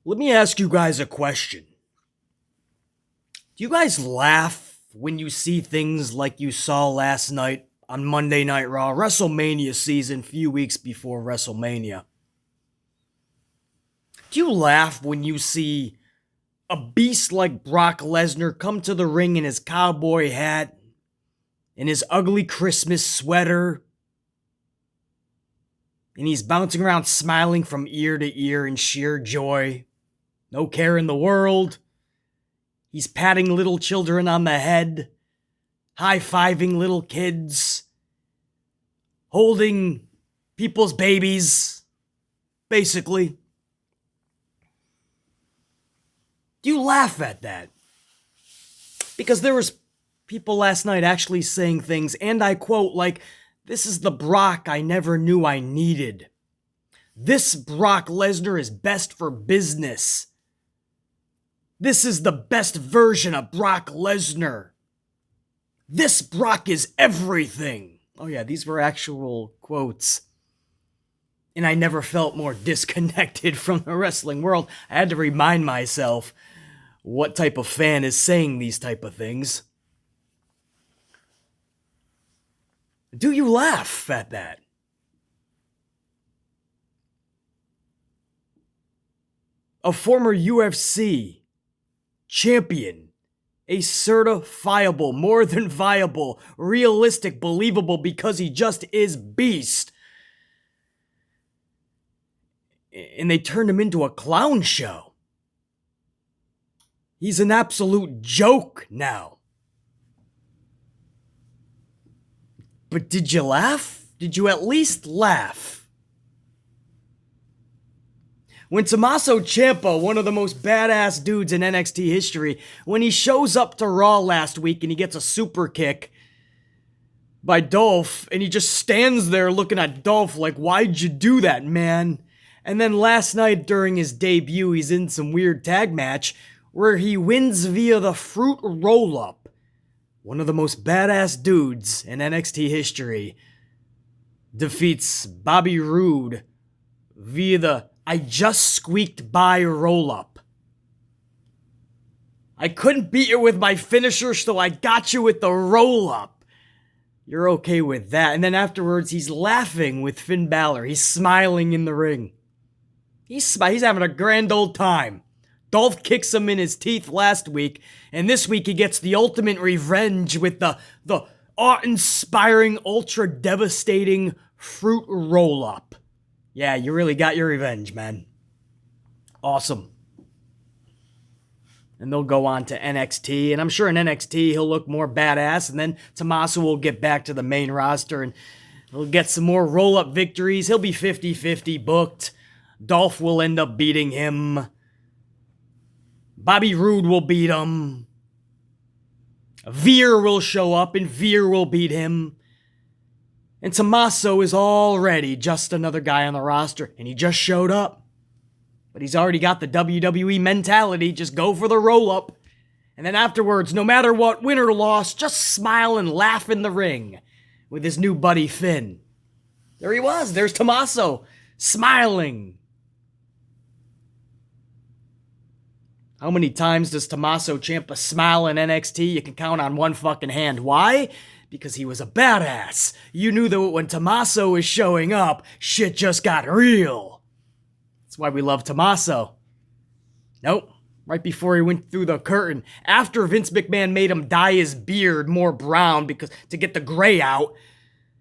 Let me ask you guys a question. Do you guys laugh when you see things like you saw last night on Monday Night Raw, WrestleMania season, few weeks before WrestleMania? Do you laugh when you see a beast like Brock Lesnar come to the ring in his cowboy hat, in his ugly Christmas sweater, and he's bouncing around smiling from ear to ear in sheer joy? No care in the world. He's patting little children on the head, high-fiving little kids, holding people's babies, basically. Do you laugh at that? Because there was people last night actually saying things, and I quote, like, "This is the Brock I never knew I needed. This Brock Lesnar is best for business. This is the best version of Brock Lesnar. This Brock is everything." Oh yeah, these were actual quotes. And I never felt more disconnected from the wrestling world. I had to remind myself what type of fan is saying these type of things. Do you laugh at that? A former UFC champion, a certifiable, more than viable, realistic, believable, because he just is beast. And they turned him into a clown show. He's an absolute joke now. But did you laugh? Did you at least laugh? When Tommaso Ciampa, one of the most badass dudes in NXT history, when he shows up to Raw last week and he gets a super kick by Dolph, and he just stands there looking at Dolph like, "Why'd you do that, man?" And then last night during his debut, he's in some weird tag match where he wins via the fruit roll-up. One of the most badass dudes in NXT history defeats Bobby Roode via the "I just squeaked by" roll-up. I couldn't beat you with my finisher, so I got you with the roll-up. You're okay with that. And then afterwards, he's laughing with Finn Balor. He's smiling in the ring. He's having a grand old time. Dolph kicks him in his teeth last week, and this week he gets the ultimate revenge with the awe-inspiring, ultra-devastating fruit roll-up. Yeah, you really got your revenge, man. Awesome. And they'll go on to NXT, and I'm sure in NXT he'll look more badass, and then Tommaso will get back to the main roster, and he'll get some more roll-up victories. He'll be 50-50 booked. Dolph will end up beating him. Bobby Roode will beat him. Veer will show up, and Veer will beat him. And Tommaso is already just another guy on the roster, and he just showed up. But he's already got the WWE mentality, just go for the roll-up. And then afterwards, no matter what, win or loss, just smile and laugh in the ring with his new buddy Finn. There he was, there's Tommaso, smiling. How many times does Tommaso Ciampa smile in NXT? You can count on one fucking hand. Why? Because he was a badass. You knew that when Tommaso was showing up, shit just got real. That's why we love Tommaso. Nope. Right before he went through the curtain, after Vince McMahon made him dye his beard more brown to get the gray out,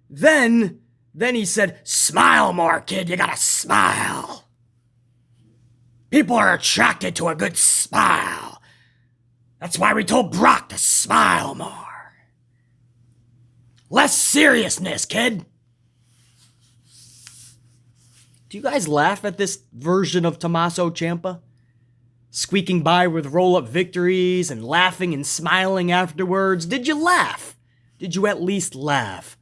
then he said, "Smile more, kid. You gotta smile. People are attracted to a good smile. That's why we told Brock to smile more. Less seriousness, kid." Do you guys laugh at this version of Tommaso Ciampa? Squeaking by with roll-up victories and laughing and smiling afterwards. Did you laugh? Did you at least laugh?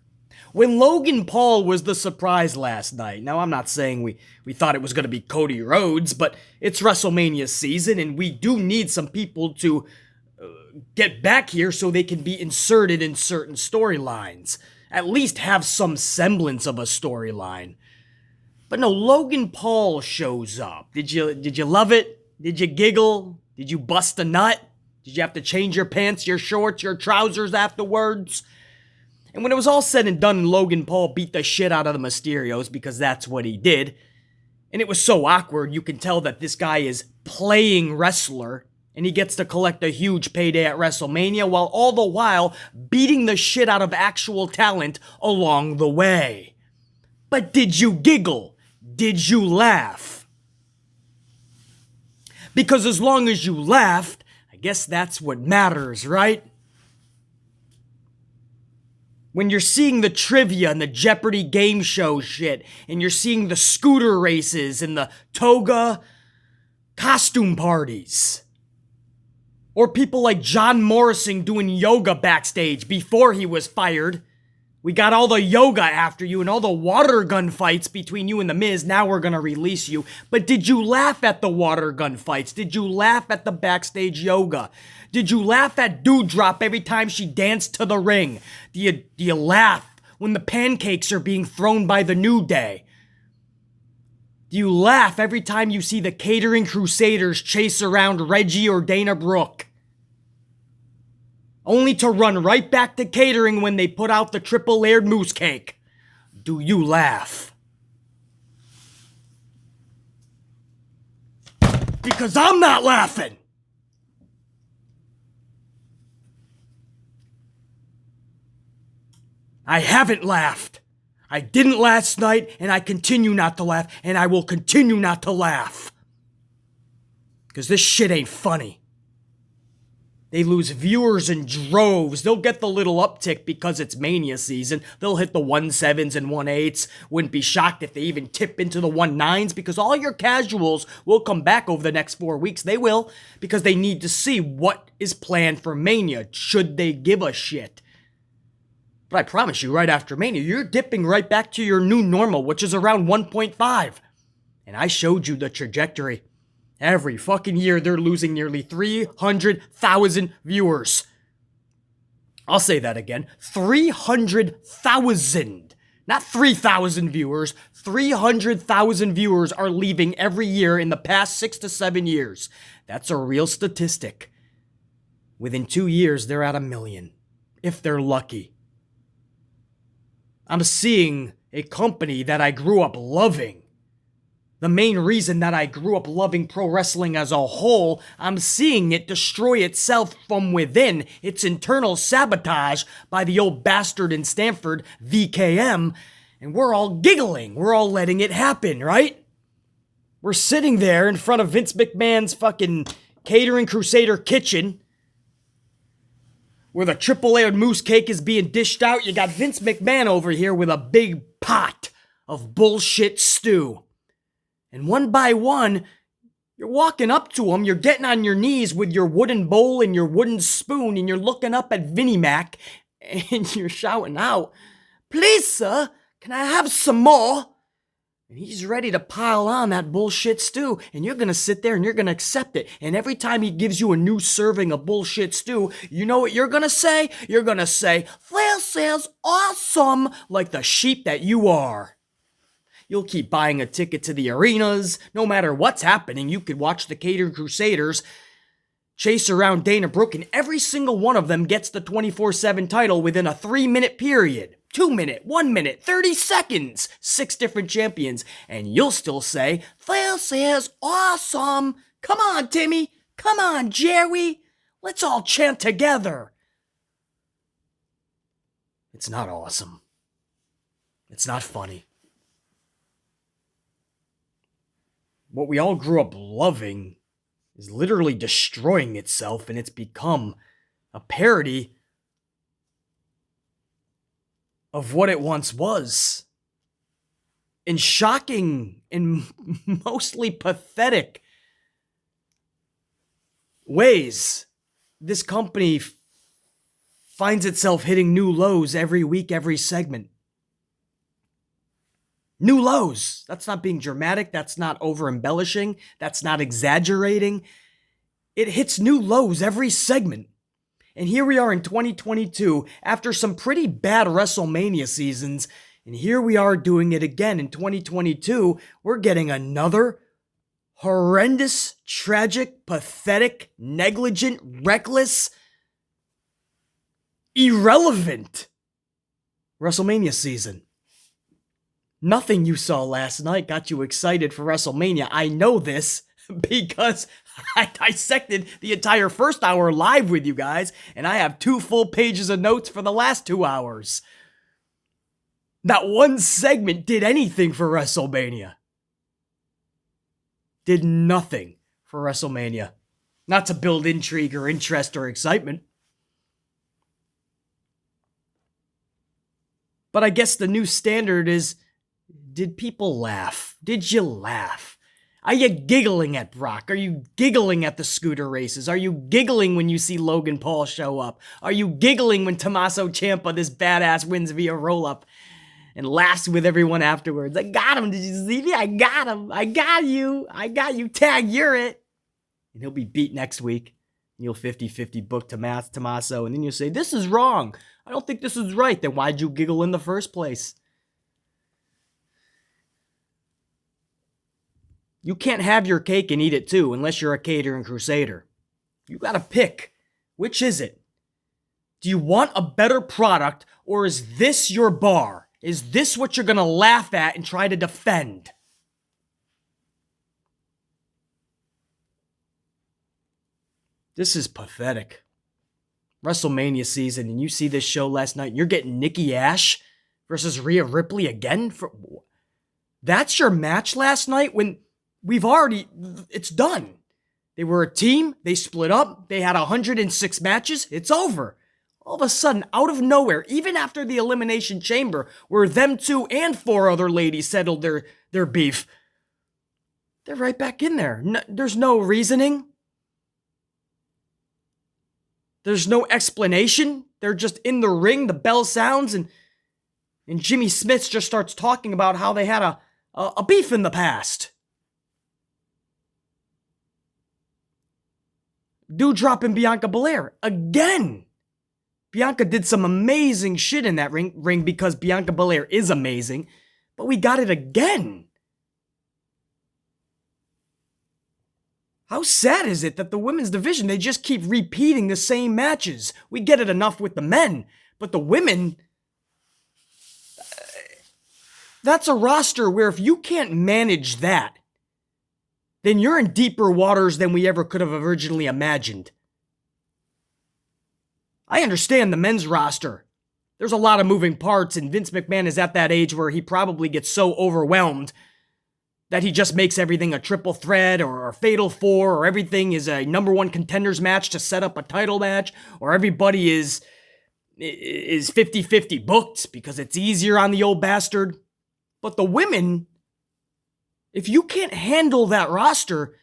When Logan Paul was the surprise last night, now I'm not saying we thought it was going to be Cody Rhodes, but it's WrestleMania season and we do need some people to get back here so they can be inserted in certain storylines. At least have some semblance of a storyline. But no, Logan Paul shows up. Did you love it? Did you giggle? Did you bust a nut? Did you have to change your pants, your shorts, your trousers afterwards? And when it was all said and done, Logan Paul beat the shit out of the Mysterios because that's what he did. And it was so awkward, you can tell that this guy is playing wrestler and he gets to collect a huge payday at WrestleMania while all the while beating the shit out of actual talent along the way. But did you giggle? Did you laugh? Because as long as you laughed, I guess that's what matters, right? When you're seeing the trivia and the Jeopardy game show shit, and you're seeing the scooter races and the toga costume parties, or people like John Morrison doing yoga backstage before he was fired. We got all the yoga after you and all the water gun fights between you and The Miz. Now we're gonna release you. But did you laugh at the water gun fights? Did you laugh at the backstage yoga? Did you laugh at Dewdrop every time she danced to the ring? Do you laugh when the pancakes are being thrown by the New Day? Do you laugh every time you see the Catering Crusaders chase around Reggie or Dana Brooke? Only to run right back to catering when they put out the triple layered moose cake. Do you laugh? Because I'm not laughing. I haven't laughed. I didn't last night, and I continue not to laugh, and I will continue not to laugh. Because this shit ain't funny. They lose viewers in droves. They'll get the little uptick because it's Mania season. They'll hit the 1.7s and 1.8s. Wouldn't be shocked if they even tip into the 1.9s because all your casuals will come back over the next 4 weeks. They will, because they need to see what is planned for Mania, should they give a shit. But I promise you, right after Mania, you're dipping right back to your new normal, which is around 1.5. And I showed you the trajectory. Every fucking year, they're losing nearly 300,000 viewers. I'll say that again. 300,000. Not 3,000 viewers. 300,000 viewers are leaving every year in the past 6 to 7 years. That's a real statistic. Within 2 years, they're at 1 million. If they're lucky. I'm seeing a company that I grew up loving. The main reason that I grew up loving pro wrestling as a whole, I'm seeing it destroy itself from within, its internal sabotage by the old bastard in Stanford, VKM, and we're all giggling. We're all letting it happen, right? We're sitting there in front of Vince McMahon's fucking Catering Crusader kitchen, where the triple layered moose cake is being dished out. You got Vince McMahon over here with a big pot of bullshit stew. And one by one, you're walking up to him, you're getting on your knees with your wooden bowl and your wooden spoon, and you're looking up at Vinnie Mac, and you're shouting out, "Please, sir, can I have some more?" And he's ready to pile on that bullshit stew, and you're gonna sit there and you're gonna accept it. And every time he gives you a new serving of bullshit stew, you know what you're gonna say? You're gonna say, "This is awesome," like the sheep that you are. You'll keep buying a ticket to the arenas. No matter what's happening, you could watch the Catering Crusaders chase around Dana Brooke, and every single one of them gets the 24/7 title within a 3-minute period. 2 minute, 1 minute, 30 seconds. 6 different champions. And you'll still say, "This is awesome." Come on, Timmy. Come on, Jerry. Let's all chant together. It's not awesome. It's not funny. What we all grew up loving is literally destroying itself, and it's become a parody of what it once was. In shocking and mostly pathetic ways, this company finds itself hitting new lows every week, every segment. New lows. That's not being dramatic. That's not over-embellishing. That's not exaggerating. It hits new lows every segment. And here we are in 2022, after some pretty bad WrestleMania seasons, and here we are doing it again in 2022. We're getting another horrendous, tragic, pathetic, negligent, reckless, irrelevant WrestleMania season. Nothing you saw last night got you excited for WrestleMania. I know this because I dissected the entire first hour live with you guys, and I have 2 full pages of notes for the last 2 hours. Not one segment did anything for WrestleMania. Did nothing for WrestleMania. Not to build intrigue or interest or excitement. But I guess the new standard is, did people laugh? Did you laugh? Are you giggling at Brock? Are you giggling at the scooter races? Are you giggling when you see Logan Paul show up? Are you giggling when Tommaso Ciampa, this badass, wins via roll-up and laughs with everyone afterwards? I got him. Did you see me? I got him. I got you. I got you. Tag, you're it. And he'll be beat next week. You'll 50-50 book Tommaso, and then you'll say, this is wrong. I don't think this is right. Then why'd you giggle in the first place? You can't have your cake and eat it too unless you're a catering crusader. You gotta pick. Which is it? Do you want a better product, or is this your bar? Is this what you're gonna laugh at and try to defend? This is pathetic. WrestleMania season, and you see this show last night, and you're getting Nikki Ash versus Rhea Ripley again? That's your match last night when it's done. They were a team, they split up, they had 106 matches, it's over. All of a sudden, out of nowhere, even after the Elimination Chamber, where them 2 and 4 other ladies settled their beef, they're right back in there. There's no reasoning. There's no explanation. They're just in the ring, the bell sounds, and Jimmy Smith just starts talking about how they had a beef in the past. Doudrop and Bianca Belair, again. Bianca did some amazing shit in that ring because Bianca Belair is amazing, but we got it again. How sad is it that the women's division, they just keep repeating the same matches? We get it enough with the men, but the women, that's a roster where if you can't manage that, then you're in deeper waters than we ever could have originally imagined. I understand the men's roster. There's a lot of moving parts, and Vince McMahon is at that age where he probably gets so overwhelmed that he just makes everything a triple threat or a fatal 4, or everything is a number 1 contenders match to set up a title match, or everybody is 50-50 booked because it's easier on the old bastard. But the women, if you can't handle that roster,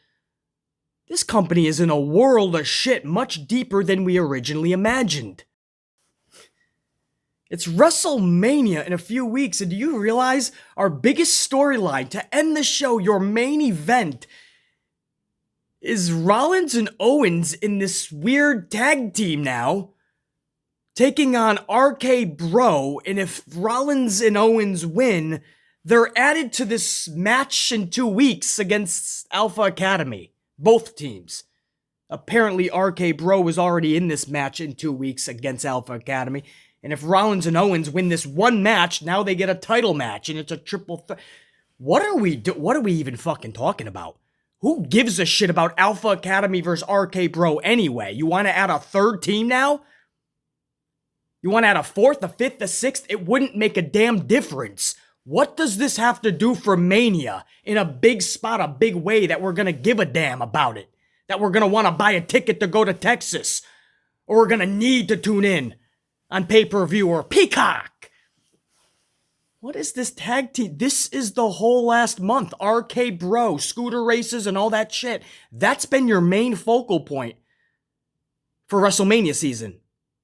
this company is in a world of shit much deeper than we originally imagined. It's WrestleMania in a few weeks, and do you realize our biggest storyline to end the show, your main event, is Rollins and Owens in this weird tag team now, taking on RK Bro, and if Rollins and Owens win, they're added to this match in 2 weeks against Alpha Academy. Both teams. Apparently, RK Bro was already in this match in 2 weeks against Alpha Academy. And if Rollins and Owens win this one match, now they get a title match, and it's a triple threat. What are we even fucking talking about? Who gives a shit about Alpha Academy versus RK Bro anyway? You want to add a 3rd team now? You want to add a 4th, a 5th, a 6th? It wouldn't make a damn difference. What does this have to do for Mania in a big spot, a big way that we're going to give a damn about it? That we're going to want to buy a ticket to go to Texas? Or we're going to need to tune in on pay-per-view or Peacock? What is this tag team? This is the whole last month. RK Bro, scooter races and all that shit. That's been your main focal point for WrestleMania season.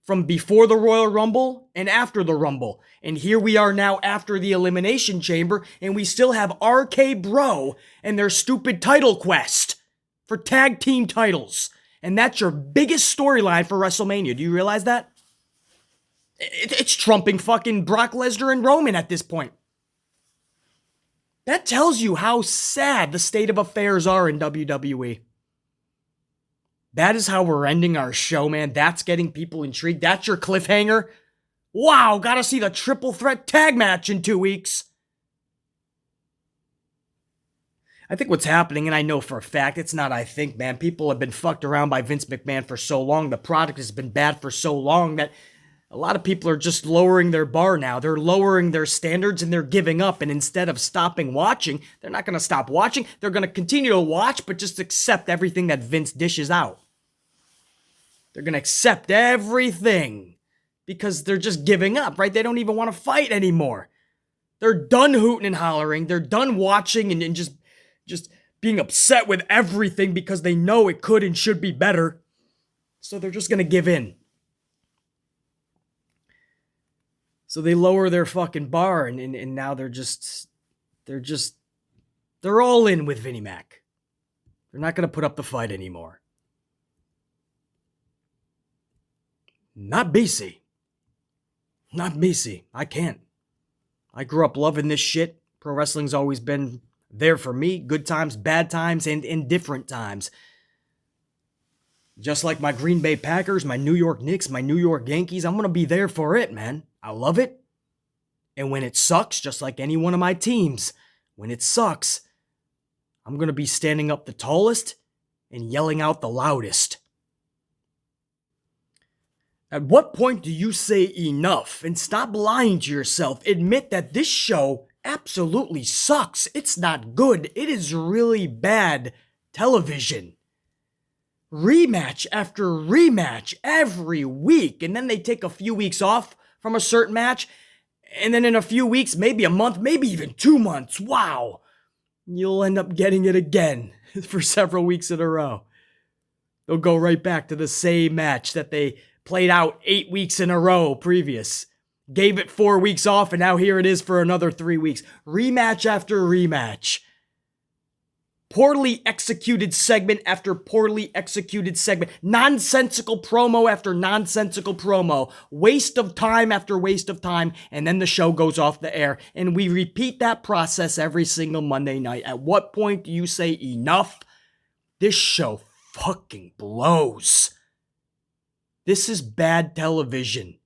From before the Royal Rumble and after the Rumble. And here we are now after the Elimination Chamber, and we still have RK Bro and their stupid title quest for tag team titles. And that's your biggest storyline for WrestleMania. Do you realize that? It's trumping fucking Brock Lesnar and Roman at this point. That tells you how sad the state of affairs are in WWE. That is how we're ending our show, man. That's getting people intrigued. That's your cliffhanger. Wow, gotta see the triple threat tag match in 2 weeks. I think what's happening, and I know for a fact, it's not I think, man. People have been fucked around by Vince McMahon for so long. The product has been bad for so long that a lot of people are just lowering their bar now. They're lowering their standards and they're giving up. And instead of stopping watching, they're not going to stop watching. They're going to continue to watch, but just accept everything that Vince dishes out. They're going to accept everything because they're just giving up, right? They don't even want to fight anymore. They're done hooting and hollering. They're done watching and just being upset with everything because they know it could and should be better. So they're just going to give in. So they lower their fucking bar and now they're all in with Vinnie Mac. They're not going to put up the fight anymore. Not BC. Not BC. I can't. I grew up loving this shit. Pro wrestling's always been there for me. Good times, bad times, and indifferent times. Just like my Green Bay Packers, my New York Knicks, my New York Yankees, I'm going to be there for it, man. I love it. And when it sucks, just like any one of my teams, when it sucks, I'm going to be standing up the tallest and yelling out the loudest. At what point do you say enough and stop lying to yourself? Admit that this show absolutely sucks. It's not good. It is really bad television. Rematch after rematch every week. And then they take a few weeks off from a certain match. And then in a few weeks, maybe a month, maybe even 2 months. Wow. You'll end up getting it again for several weeks in a row. They'll go right back to the same match that they played out 8 weeks in a row previous. Gave it 4 weeks off, and now here it is for another 3 weeks. Rematch after rematch. Poorly executed segment after poorly executed segment. Nonsensical promo after nonsensical promo. Waste of time after waste of time, and then the show goes off the air. And we repeat that process every single Monday night. At what point do you say enough? This show fucking blows. This is bad television.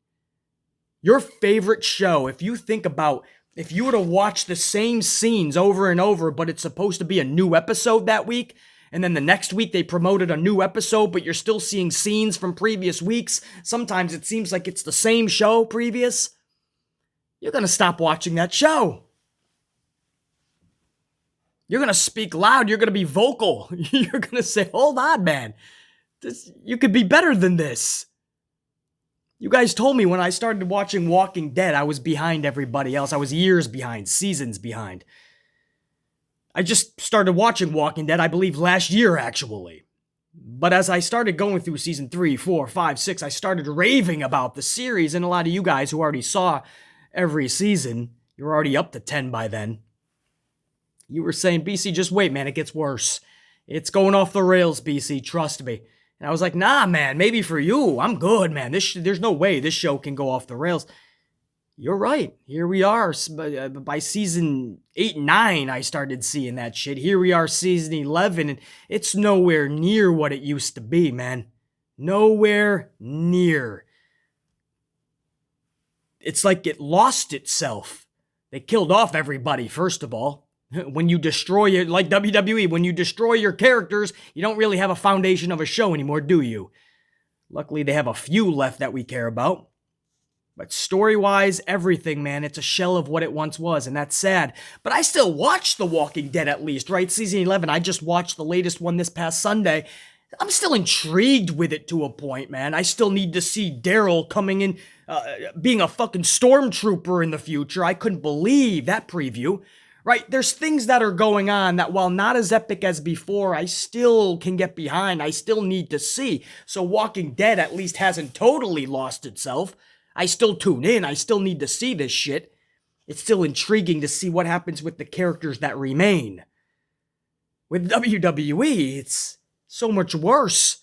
Your favorite show, if you think about, if you were to watch the same scenes over and over, but it's supposed to be a new episode that week, and then the next week they promoted a new episode, but you're still seeing scenes from previous weeks, sometimes it seems like it's the same show previous, you're going to stop watching that show. You're going to speak loud. You're going to be vocal. You're going to say, hold on, man. You could be better than this. You guys told me when I started watching Walking Dead, I was behind everybody else. I was years behind, seasons behind. I just started watching Walking Dead, I believe, last year, actually. But as I started going through season 3, 4, 5, 6, I started raving about the series, and a lot of you guys who already saw every season, you're already up to 10 by then. You were saying, BC, just wait, man, it gets worse. It's going off the rails, BC, trust me. And I was like, nah, man, maybe for you, I'm good, man. There's no way this show can go off the rails. You're right. Here we are. By season 8 and 9, I started seeing that shit. Here we are, season 11, and it's nowhere near what it used to be, man. Nowhere near. It's like it lost itself. They killed off everybody, first of all. When you destroy it, like WWE, when you destroy your characters, you don't really have a foundation of a show anymore, do you? Luckily, they have a few left that we care about. But story-wise, everything, man, it's a shell of what it once was, and that's sad. But I still watch The Walking Dead at least, right? Season 11, I just watched the latest one this past Sunday. I'm still intrigued with it to a point, man. I still need to see Daryl coming in, being a fucking stormtrooper in the future. I couldn't believe that preview. Right, there's things that are going on that while not as epic as before, I still can get behind. I still need to see. So Walking Dead at least hasn't totally lost itself. I still tune in. I still need to see this shit. It's still intriguing to see what happens with the characters that remain. With WWE, it's so much worse.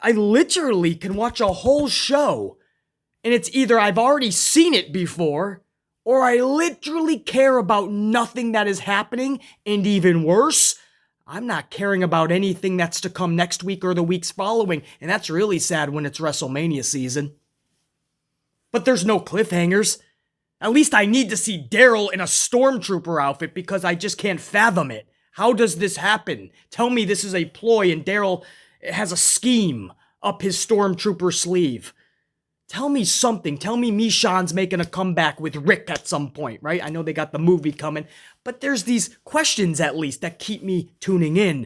I literally can watch a whole show, and it's either I've already seen it before, or I literally care about nothing that is happening, and even worse, I'm not caring about anything that's to come next week or the weeks following, and that's really sad when it's WrestleMania season. But there's no cliffhangers. At least I need to see Daryl in a stormtrooper outfit because I just can't fathom it. How does this happen? Tell me this is a ploy and Daryl has a scheme up his stormtrooper sleeve. Tell me something. Tell me Michonne's making a comeback with Rick at some point, right? I know they got the movie coming, but there's these questions at least that keep me tuning in.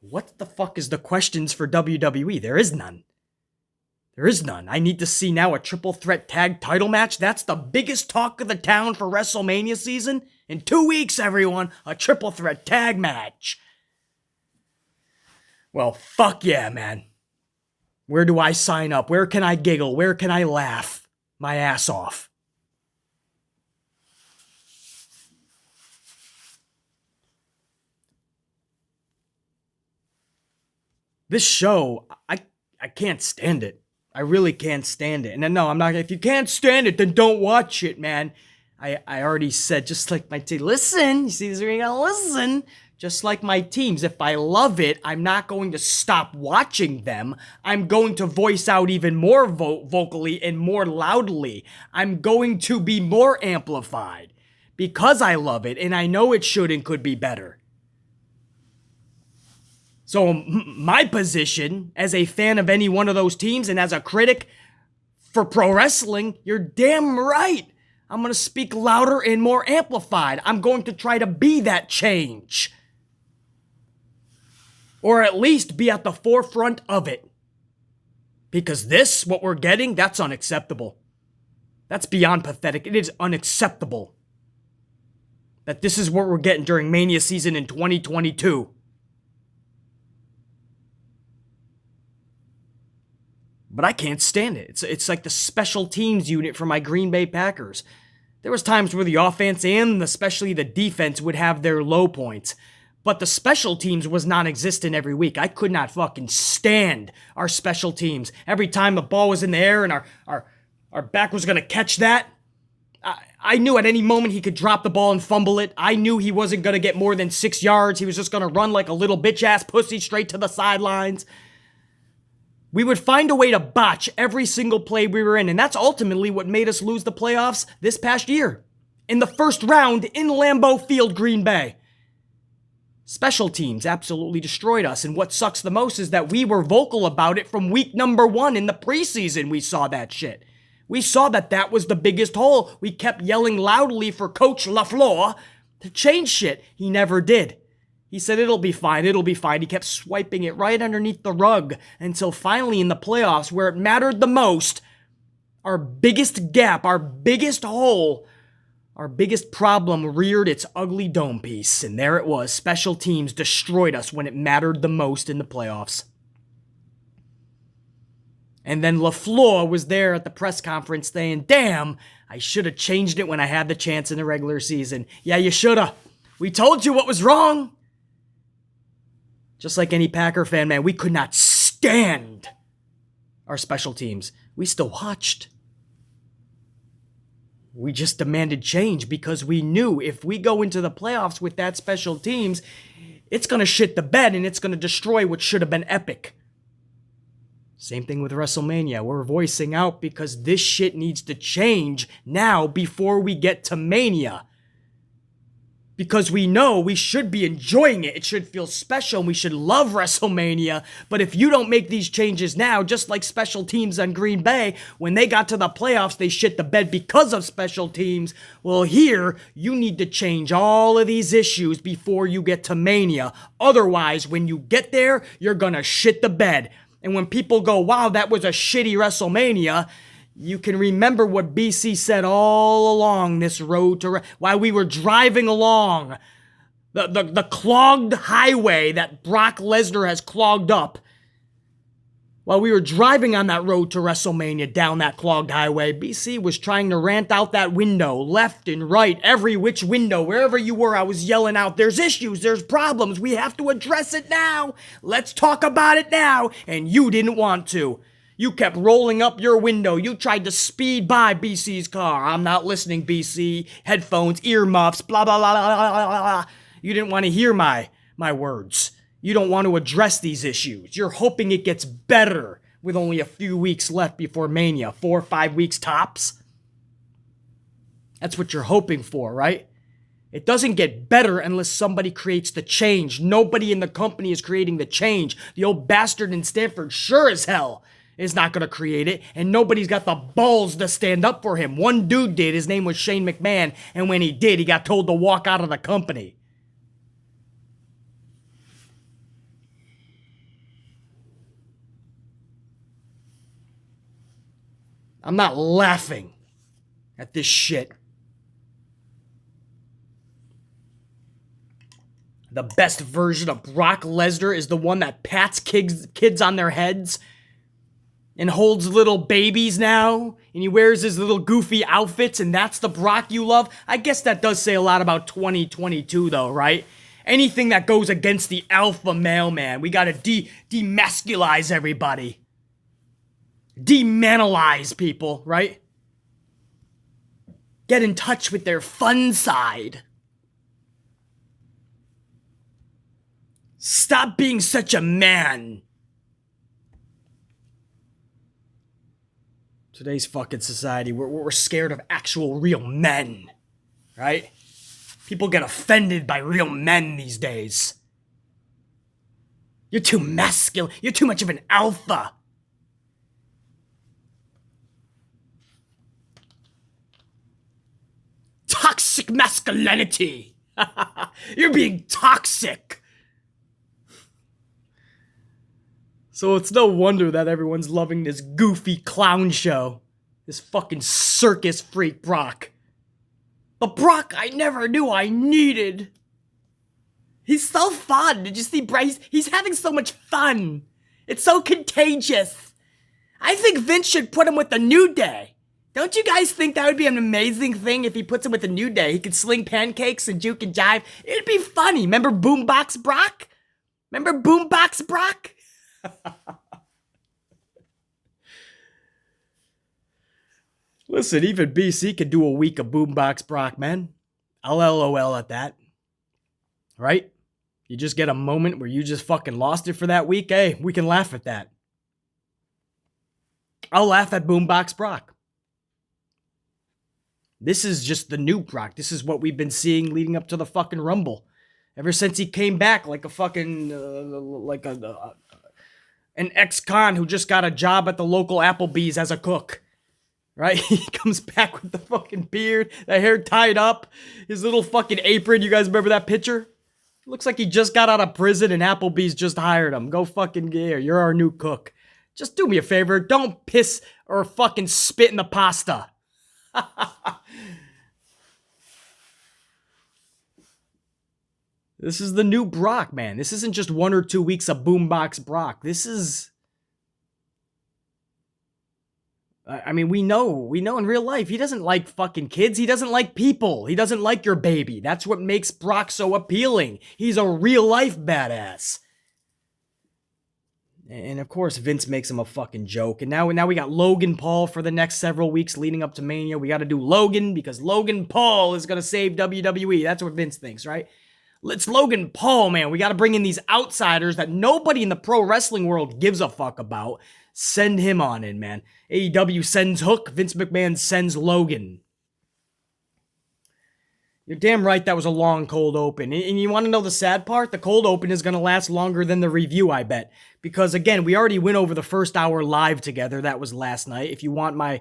What the fuck is the questions for WWE? There is none. There is none. I need to see now a triple threat tag title match. That's the biggest talk of the town for WrestleMania season. In 2 weeks, everyone, a triple threat tag match. Well, fuck yeah, man. Where do I sign up? Where can I giggle? Where can I laugh my ass off? This show, I can't stand it. I really can't stand it. And then, no, I'm not. If you can't stand it, then don't watch it, man. I already said, just like my team, listen. You see this? You gotta listen. Just like my teams, if I love it, I'm not going to stop watching them. I'm going to voice out even more vocally and more loudly. I'm going to be more amplified because I love it and I know it should and could be better. So my position as a fan of any one of those teams and as a critic for pro wrestling, you're damn right. I'm going to speak louder and more amplified. I'm going to try to be that change. Or at least be at the forefront of it. Because this, what we're getting, that's unacceptable. That's beyond pathetic. It is unacceptable. That this is what we're getting during Mania season in 2022. But I can't stand it. It's like the special teams unit for my Green Bay Packers. There was times where the offense and especially the defense would have their low points. But the special teams was non-existent every week. I could not fucking stand our special teams. Every time the ball was in the air and our back was going to catch that, I knew at any moment he could drop the ball and fumble it. I knew he wasn't going to get more than 6 yards. He was just going to run like a little bitch-ass pussy straight to the sidelines. We would find a way to botch every single play we were in, and that's ultimately what made us lose the playoffs this past year. In the first round in Lambeau Field, Green Bay. Special teams absolutely destroyed us, and what sucks the most is that we were vocal about it from week number 1 in the preseason. We saw that shit. We saw that was the biggest hole. We kept yelling loudly for Coach LaFleur to change shit. He never did. He said, it'll be fine, it'll be fine. He kept swiping it right underneath the rug until finally in the playoffs, where it mattered the most, our biggest gap, our biggest hole, our biggest problem reared its ugly dome piece. And there it was. Special teams destroyed us when it mattered the most in the playoffs. And then LaFleur was there at the press conference saying, damn, I should have changed it when I had the chance in the regular season. Yeah, you should have. We told you what was wrong. Just like any Packer fan, man, we could not stand our special teams. We still watched. We just demanded change because we knew if we go into the playoffs with that special teams, it's going to shit the bed and it's going to destroy what should have been epic. Same thing with WrestleMania. We're voicing out because this shit needs to change now before we get to Mania. Because we know we should be enjoying it. It should feel special and we should love WrestleMania. But if you don't make these changes now, just like special teams on Green Bay, when they got to the playoffs, they shit the bed because of special teams. Well, here, you need to change all of these issues before you get to Mania. Otherwise, when you get there, you're gonna shit the bed. And when people go, wow, that was a shitty WrestleMania, you can remember what BC said all along this road to while we were driving along the clogged highway that Brock Lesnar has clogged up. While we were driving on that road to WrestleMania down that clogged highway, BC was trying to rant out that window, left and right, every which window, wherever you were, I was yelling out, there's issues, there's problems, we have to address it now. Let's talk about it now. And you didn't want to. You kept rolling up your window. You tried to speed by BC's car. I'm not listening, BC. Headphones, earmuffs, blah, blah, blah, blah, blah, blah, blah. You didn't want to hear my words. You don't want to address these issues. You're hoping it gets better with only a few weeks left before Mania. 4 or 5 weeks tops. That's what you're hoping for, right? It doesn't get better unless somebody creates the change. Nobody in the company is creating the change. The old bastard in Stanford sure as hell is not going to create it, and nobody's got the balls to stand up for him. One dude did. His name was Shane McMahon, and when he did, he got told to walk out of the company. I'm not laughing at this shit. The best version of Brock Lesnar is the one that pats kids on their heads and holds little babies now, and he wears his little goofy outfits, and that's the Brock you love? I guess that does say a lot about 2022, though, right? Anything that goes against the alpha male, man, we gotta demasculize everybody. Demanalize people, right? Get in touch with their fun side. Stop being such a man. Today's fucking society, we're scared of actual real men, right? People get offended by real men these days. You're too masculine. You're too much of an alpha. Toxic masculinity. You're being toxic. So it's no wonder that everyone's loving this goofy clown show. This fucking circus freak Brock. The Brock I never knew I needed. He's so fun. Did you see Bryce? He's having so much fun. It's so contagious. I think Vince should put him with the New Day. Don't you guys think that would be an amazing thing if he puts him with the New Day? He could sling pancakes and juke and jive. It'd be funny. Remember Boombox Brock? Remember Boombox Brock? Listen, even BC could do a week of Boombox Brock, man. I'll LOL at that. Right? You just get a moment where you just fucking lost it for that week. Hey, we can laugh at that. I'll laugh at Boombox Brock. This is just the new Brock. This is what we've been seeing leading up to the fucking Rumble. Ever since he came back like a fucking, an ex-con who just got a job at the local Applebee's as a cook. Right? He comes back with the fucking beard, the hair tied up, his little fucking apron. You guys remember that picture? Looks like he just got out of prison and Applebee's just hired him. Go fucking here. You're our new cook. Just do me a favor. Don't piss or fucking spit in the pasta. This is the new Brock, man. This isn't just 1 or 2 weeks of Boombox Brock. This is... I mean, we know in real life, he doesn't like fucking kids. He doesn't like people. He doesn't like your baby. That's what makes Brock so appealing. He's a real life badass. And of course, Vince makes him a fucking joke. And now we got Logan Paul for the next several weeks leading up to Mania. We got to do Logan because Logan Paul is going to save WWE. That's what Vince thinks, right? It's Logan Paul, man. We got to bring in these outsiders that nobody in the pro wrestling world gives a fuck about. Send him on in, man. AEW sends Hook. Vince McMahon sends Logan. You're damn right that was a long cold open. And you want to know the sad part? The cold open is going to last longer than the review, I bet. Because, again, we already went over the first hour live together. That was last night. If you want my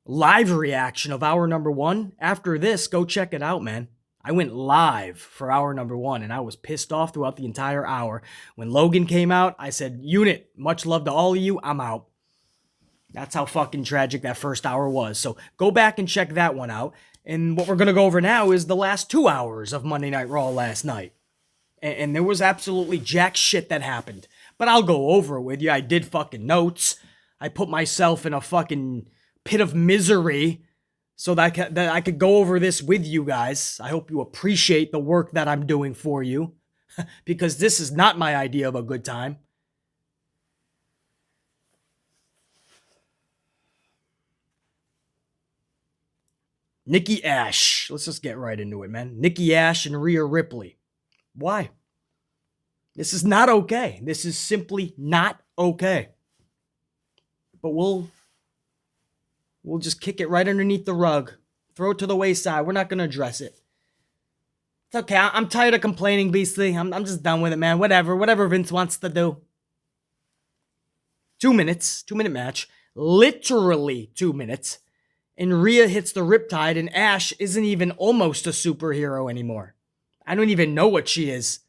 live reaction of hour number 1, after this, go check it out, man. I went live for hour number 1, and I was pissed off throughout the entire hour. When Logan came out, I said, unit, much love to all of you, I'm out. That's how fucking tragic that first hour was. So go back and check that one out. And what we're going to go over now is the last 2 hours of Monday Night Raw last night. And there was absolutely jack shit that happened. But I'll go over it with you. I did fucking notes. I put myself in a fucking pit of misery so that I could go over this with you guys. I hope you appreciate the work that I'm doing for you. Because this is not my idea of a good time. Nikki Ash. Let's just get right into it, man. Nikki Ash and Rhea Ripley. Why? This is not okay. This is simply not okay. But we'll just kick it right underneath the rug. Throw it to the wayside. We're not going to address it. It's okay. I'm tired of complaining, Beastly. I'm just done with it, man. Whatever Vince wants to do. 2 minutes. 2-minute match. Literally 2 minutes. And Rhea hits the Riptide, and Ash isn't even almost a superhero anymore. I don't even know what she is.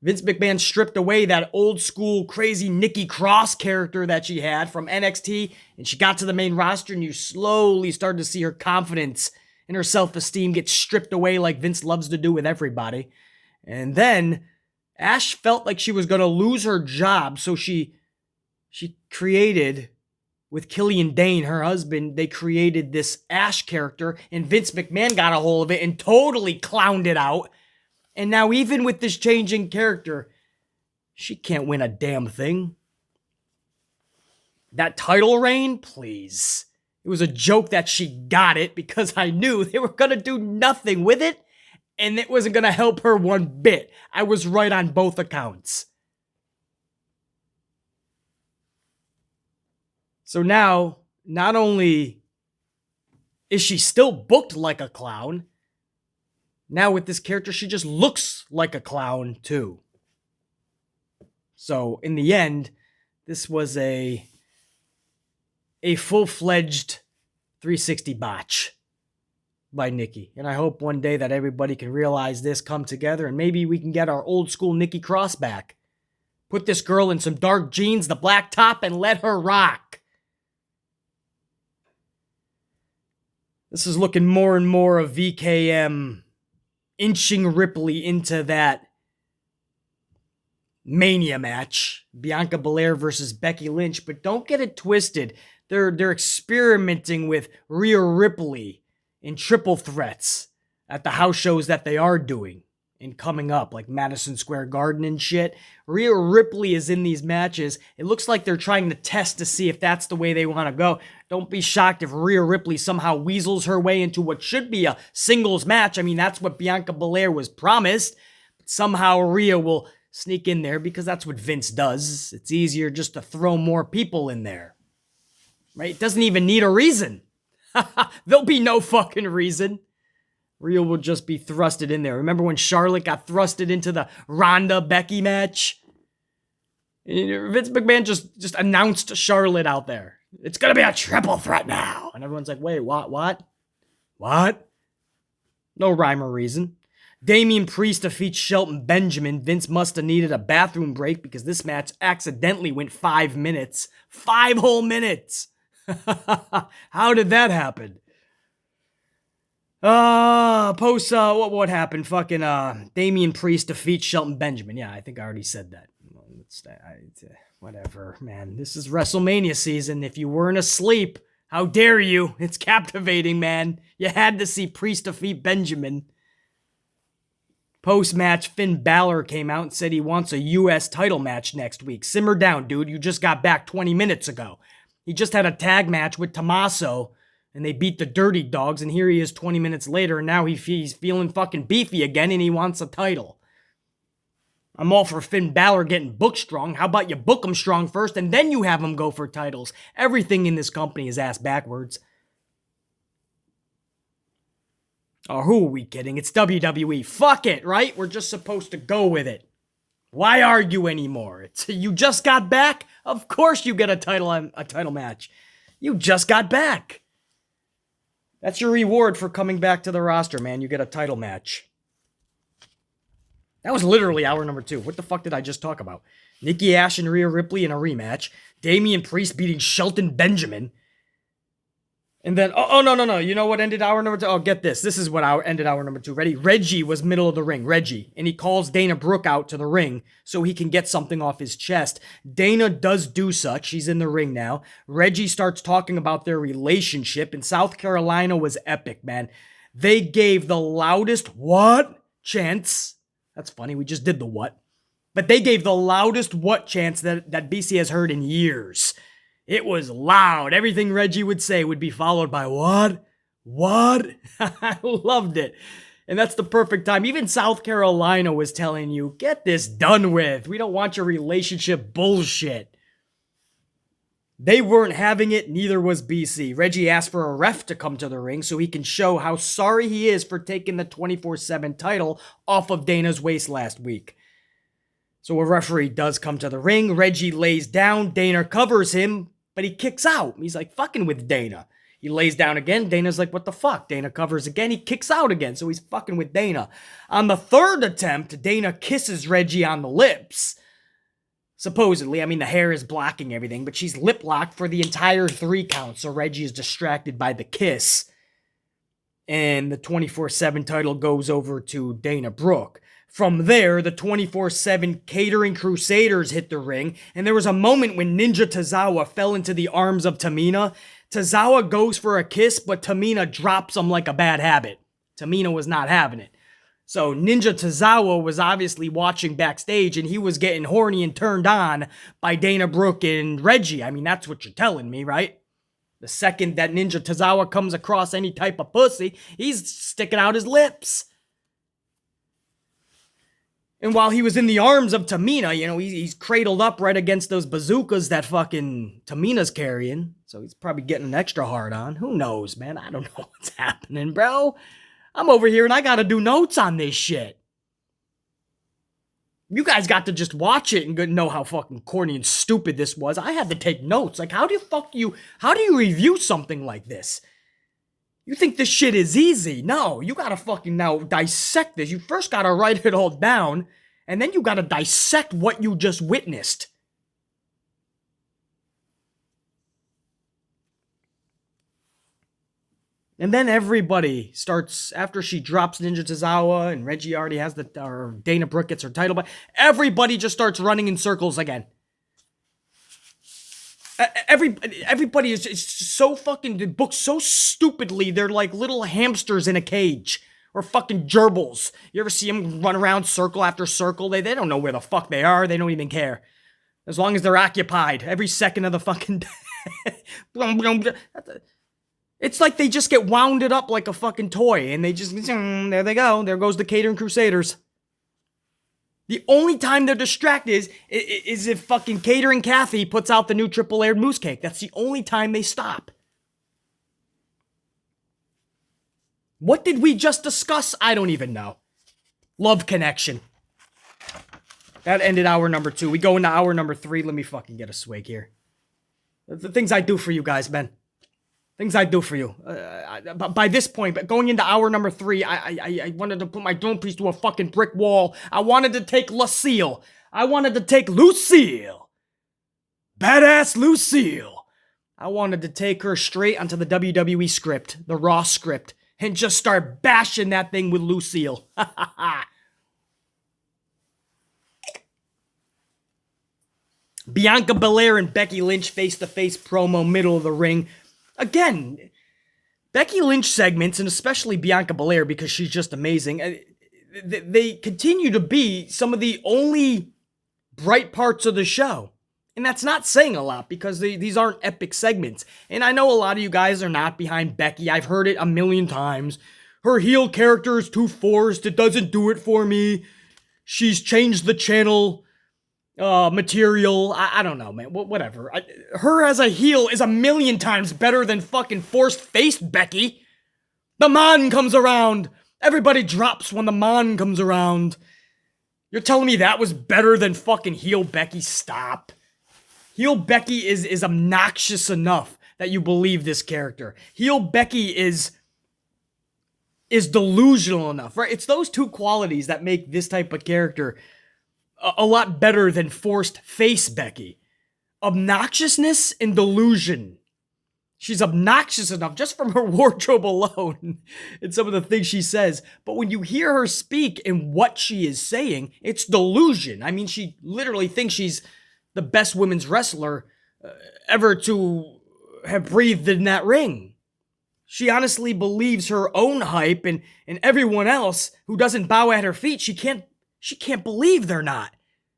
Vince McMahon stripped away that old school crazy Nikki Cross character that she had from NXT, and she got to the main roster, and you slowly started to see her confidence and her self-esteem get stripped away like Vince loves to do with everybody. And then Ash felt like she was going to lose her job, so she created, with Killian Dane, her husband, they created this Ash character, and Vince McMahon got a hold of it and totally clowned it out. And now even with this changing character, she can't win a damn thing. That title reign, please. It was a joke that she got it because I knew they were going to do nothing with it and it wasn't going to help her one bit. I was right on both accounts. So now, not only is she still booked like a clown, now with this character, she just looks like a clown too. So in the end, this was a full-fledged 360 botch by Nikki. And I hope one day that everybody can realize this, come together, and maybe we can get our old school Nikki Cross back. Put this girl in some dark jeans, the black top, and let her rock. This is looking more and more of VKM inching Ripley into that Mania match. Bianca Belair versus Becky Lynch. But don't get it twisted. They're experimenting with Rhea Ripley in triple threats at the house shows that they are doing and coming up, like Madison Square Garden and shit. Rhea Ripley is in these matches. It looks like they're trying to test to see if that's the way they want to go. Don't be shocked if Rhea Ripley somehow weasels her way into what should be a singles match. I mean, that's what Bianca Belair was promised. But somehow Rhea will sneak in there because that's what Vince does. It's easier just to throw more people in there. Right? It doesn't even need a reason. There'll be no fucking reason. Rhea will just be thrusted in there. Remember when Charlotte got thrusted into the Ronda-Becky match? Vince McMahon just announced Charlotte out there. It's going to be a triple threat now. And everyone's like, wait, what? No rhyme or reason. Damian Priest defeats Shelton Benjamin. Vince must have needed a bathroom break because this match accidentally went 5 minutes. 5 whole minutes. How did that happen? What happened? Fucking, Damian Priest defeats Shelton Benjamin. Yeah, I think I already said that. Whatever, man. This is WrestleMania season. If you weren't asleep, how dare you? It's captivating, man. You had to see Priest defeat Benjamin. Post-match, Finn Balor came out and said he wants a U.S. title match next week. Simmer down, dude. You just got back 20 minutes ago. He just had a tag match with Tommaso, and they beat the Dirty Dogs, and here he is 20 minutes later, and now he's feeling fucking beefy again, and he wants a title. I'm all for Finn Balor getting booked strong. How about you book him strong first, and then you have him go for titles? Everything in this company is ass backwards. Oh, who are we kidding? It's WWE. Fuck it, right? We're just supposed to go with it. Why argue anymore? You just got back? Of course you get a title match. You just got back. That's your reward for coming back to the roster, man. You get a title match. That was literally hour number 2. What the fuck did I just talk about? Nikki Ash and Rhea Ripley in a rematch. Damian Priest beating Shelton Benjamin. And then, no. You know what ended hour number 2? Oh, get this. This is what ended hour number 2. Ready? Reggie was middle of the ring. Reggie. And he calls Dana Brooke out to the ring so he can get something off his chest. Dana does do such. He's in the ring now. Reggie starts talking about their relationship. And South Carolina was epic, man. They gave the loudest what chants. That's funny. We just did the what. But they gave the loudest what chants that BC has heard in years. It was loud. Everything Reggie would say would be followed by what? What? I loved it. And that's the perfect time. Even South Carolina was telling you, get this done with. We don't want your relationship bullshit. They weren't having it, neither was BC. Reggie asked for a ref to come to the ring so he can show how sorry he is for taking the 24/7 title off of Dana's waist last week. So a referee does come to the ring. Reggie lays down. Dana covers him, but he kicks out. He's like fucking with Dana. He lays down again. Dana's like, what the fuck? Dana covers again. He kicks out again, so he's fucking with Dana. On the third attempt, Dana kisses Reggie on the lips. Supposedly, I mean, the hair is blocking everything, but she's lip locked for the entire 3 count, so Reggie is distracted by the kiss. And the 24/7 title goes over to Dana Brooke. From there, the 24/7 catering crusaders hit the ring, and there was a moment when Ninja Tozawa fell into the arms of Tamina. Tozawa goes for a kiss, but Tamina drops him like a bad habit. Tamina was not having it. So Ninja Tozawa was obviously watching backstage, and he was getting horny and turned on by Dana Brooke and Reggie. I mean, that's what you're telling me, right? The second that Ninja Tozawa comes across any type of pussy, he's sticking out his lips. And while he was in the arms of Tamina, you know, he's cradled up right against those bazookas that fucking Tamina's carrying. So he's probably getting an extra hard on. Who knows, man? I don't know what's happening, bro. I'm over here and I gotta do notes on this shit. You guys got to just watch it and know how fucking corny and stupid this was. I had to take notes. Like, how do you review something like this? You think this shit is easy? No, you gotta fucking now dissect this. You first gotta write it all down, and then you gotta dissect what you just witnessed. And then everybody starts, after she drops Ninja Tozawa and Reggie already has or Dana Brooke gets her title, but everybody just starts running in circles again. Everybody is so fucking booked so stupidly. They're like little hamsters in a cage or fucking gerbils. You ever see them run around circle after circle? They don't know where the fuck they are. They don't even care. As long as they're occupied every second of the fucking day. It's like they just get wounded up like a fucking toy, and they just, there they go. There goes the catering crusaders. The only time they're distracted is if fucking catering Kathy puts out the new triple layered moose cake. That's the only time they stop. What did we just discuss? I don't even know. Love connection. That ended hour number 2. We go into hour number 3. Let me fucking get a swig here. The things I do for you guys, man. Things I do for you. By this point, going into hour number 3, I wanted to put my dome piece to a fucking brick wall. I wanted to take Lucille. I wanted to take Lucille. Badass Lucille. I wanted to take her straight onto the WWE script, the Raw script, and just start bashing that thing with Lucille. Bianca Belair and Becky Lynch face-to-face promo, middle of the ring. Again, Becky Lynch segments, and especially Bianca Belair, because she's just amazing, they continue to be some of the only bright parts of the show. And that's not saying a lot, because these aren't epic segments. And I know a lot of you guys are not behind Becky. I've heard it a million times. Her heel character is too forced. It doesn't do it for me. She's changed the channel material. I don't know, man. Whatever. Her as a heel is a million times better than fucking forced-faced Becky. The man comes around. Everybody drops when the man comes around. You're telling me that was better than fucking heel Becky? Stop. Heel Becky is obnoxious enough that you believe this character. Heel Becky is delusional enough, right? It's those two qualities that make this type of character a lot better than forced face Becky. Obnoxiousness and delusion. She's obnoxious enough just from her wardrobe alone and some of the things she says. But when you hear her speak and what she is saying, it's delusion. I mean, she literally thinks she's the best women's wrestler ever to have breathed in that ring. She honestly believes her own hype, and everyone else who doesn't bow at her feet, she can't believe they're not.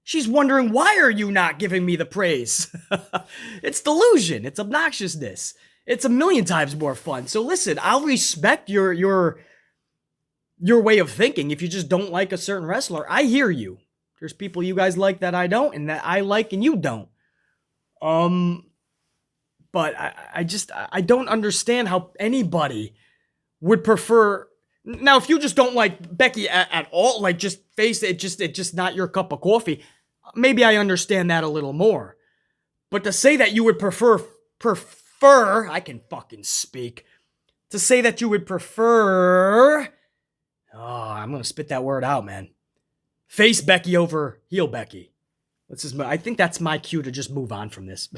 She's wondering, why are you not giving me the praise? It's delusion. It's obnoxiousness. It's a million times more fun. So listen, I'll respect your way of thinking. If you just don't like a certain wrestler, I hear you. There's people you guys like that I don't, and that I like and you don't. But I don't understand how anybody would prefer. Now, if you just don't like Becky at all, like just face it, it's just not your cup of coffee, maybe I understand that a little more. But to say that you would prefer, I can fucking speak. To say that you would prefer, I'm going to spit that word out, man. Face Becky over heel Becky. I think that's my cue to just move on from this.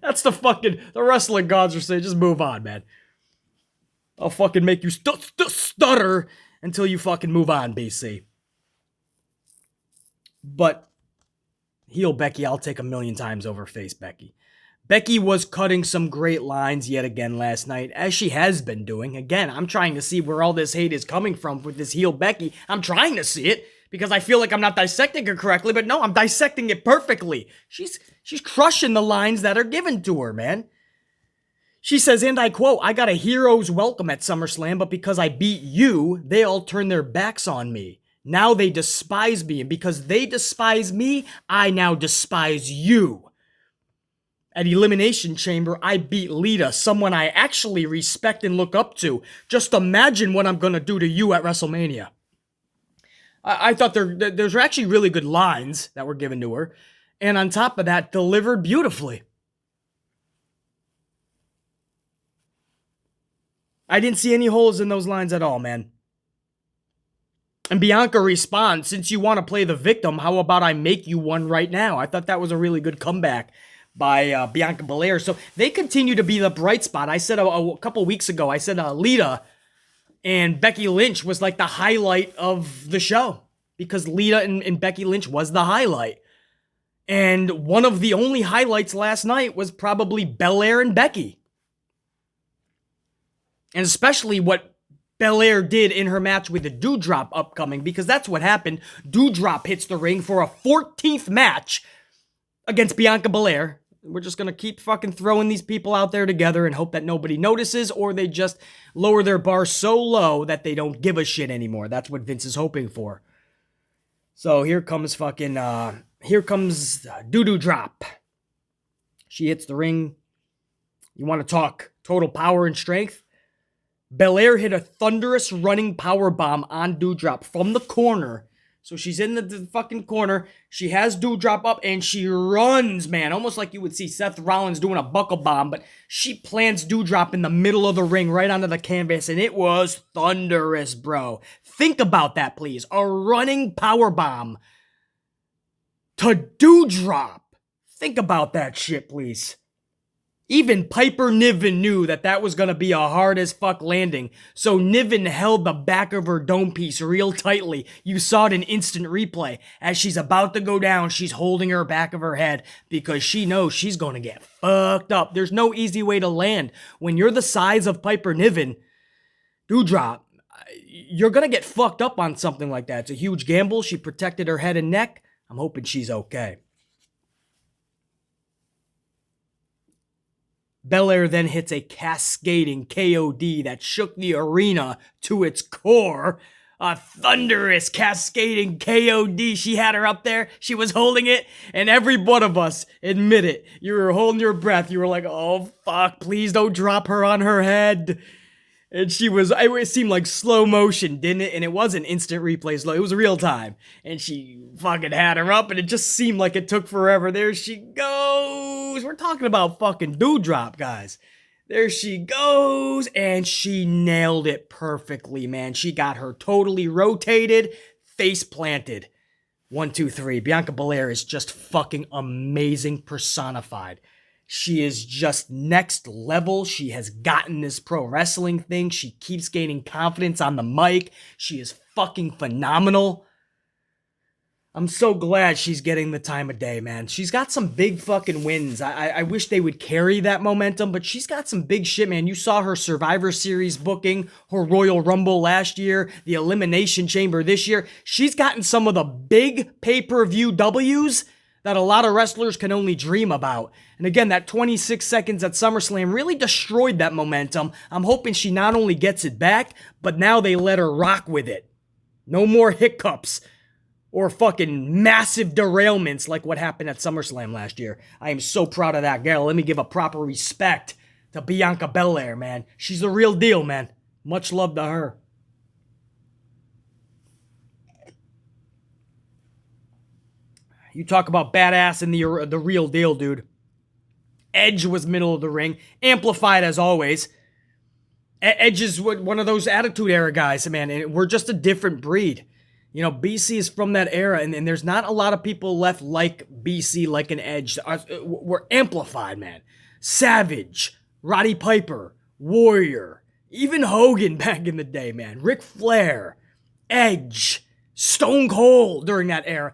That's the wrestling gods are saying, just move on, man. I'll fucking make you stutter until you fucking move on, BC. But heel Becky, I'll take a million times over face Becky. Becky was cutting some great lines yet again last night, as she has been doing. Again, I'm trying to see where all this hate is coming from with this heel Becky. I'm trying to see it because I feel like I'm not dissecting her correctly, but no, I'm dissecting it perfectly. She's crushing the lines that are given to her, man. She says, and I quote, "I got a hero's welcome at SummerSlam, but because I beat you, they all turn their backs on me. Now they despise me, and because they despise me, I now despise you. At Elimination Chamber, I beat Lita, someone I actually respect and look up to. Just imagine what I'm going to do to you at WrestleMania." I thought there's actually really good lines that were given to her. And on top of that, delivered beautifully. I didn't see any holes in those lines at all, man. And Bianca responds, "Since you want to play the victim, how about I make you one right now?" I thought that was a really good comeback by Bianca Belair. So they continue to be the bright spot. I said a couple weeks ago, I said Lita and Becky Lynch was like the highlight of the show. Because Lita and Becky Lynch was the highlight. And one of the only highlights last night was probably Belair and Becky. And especially what Belair did in her match with the Doudrop upcoming, because that's what happened. Doudrop hits the ring for a 14th match against Bianca Belair. We're just going to keep fucking throwing these people out there together and hope that nobody notices, or they just lower their bar so low that they don't give a shit anymore. That's what Vince is hoping for. So here comes Doudrop. She hits the ring. You want to talk total power and strength? Belair hit a thunderous running power bomb on Doudrop from the corner. So she's in the fucking corner. She has Doudrop up and she runs, man. Almost like you would see Seth Rollins doing a buckle bomb. But she plants Doudrop in the middle of the ring right onto the canvas. And it was thunderous, bro. Think about that, please. A running power bomb to Doudrop. Think about that shit, please. Even Piper Niven knew that was going to be a hard as fuck landing. So Niven held the back of her dome piece real tightly. You saw it in instant replay. As she's about to go down, she's holding her back of her head because she knows she's going to get fucked up. There's no easy way to land. When you're the size of Piper Niven, Doudrop, you're going to get fucked up on something like that. It's a huge gamble. She protected her head and neck. I'm hoping she's okay. Belair then hits a cascading KOD that shook the arena to its core. A thunderous cascading KOD. She had her up there. She was holding it. And every one of us, admit it, you were holding your breath. You were like, oh, fuck, please don't drop her on her head. And it seemed like slow motion, didn't it? And it wasn't instant replay slow. It was real time. And she fucking had her up, and it just seemed like it took forever. There she goes. We're talking about fucking Doudrop, guys. There she goes. And she nailed it perfectly, man. She got her totally rotated, face planted. 1, 2, 3. Bianca Belair is just fucking amazing personified. She is just next level. She has gotten this pro wrestling thing. She keeps gaining confidence on the mic. She is fucking phenomenal. I'm so glad she's getting the time of day, man. She's got some big fucking wins. I wish they would carry that momentum, but she's got some big shit, man. You saw her Survivor Series booking, her Royal Rumble last year, the Elimination Chamber this year. She's gotten some of the big pay-per-view W's that a lot of wrestlers can only dream about. And again, that 26 seconds at SummerSlam really destroyed that momentum. I'm hoping she not only gets it back, but now they let her rock with it. No more hiccups or fucking massive derailments like what happened at SummerSlam last year. I am so proud of that girl. Let me give a proper respect to Bianca Belair, man. She's the real deal, man. Much love to her. You talk about badass and the real deal, dude. Edge was middle of the ring, amplified as always. Edge is one of those Attitude Era guys, man, and we're just a different breed. You know, BC is from that era, and there's not a lot of people left like BC, like an Edge. We're amplified, man. Savage, Roddy Piper, Warrior, even Hogan back in the day, man. Ric Flair, Edge, Stone Cold during that era.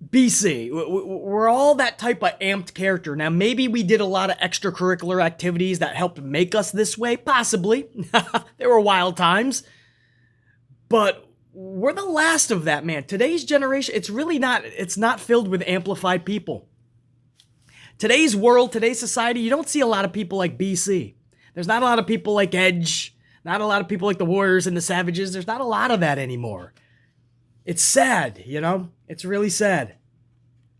BC, we're all that type of amped character. Now, maybe we did a lot of extracurricular activities that helped make us this way, possibly. There were wild times. But we're the last of that, man. Today's generation, it's not filled with amplified people. Today's world, today's society, you don't see a lot of people like BC. There's not a lot of people like Edge. Not a lot of people like the Warriors and the Savages. There's not a lot of that anymore. It's sad, you know? It's really sad.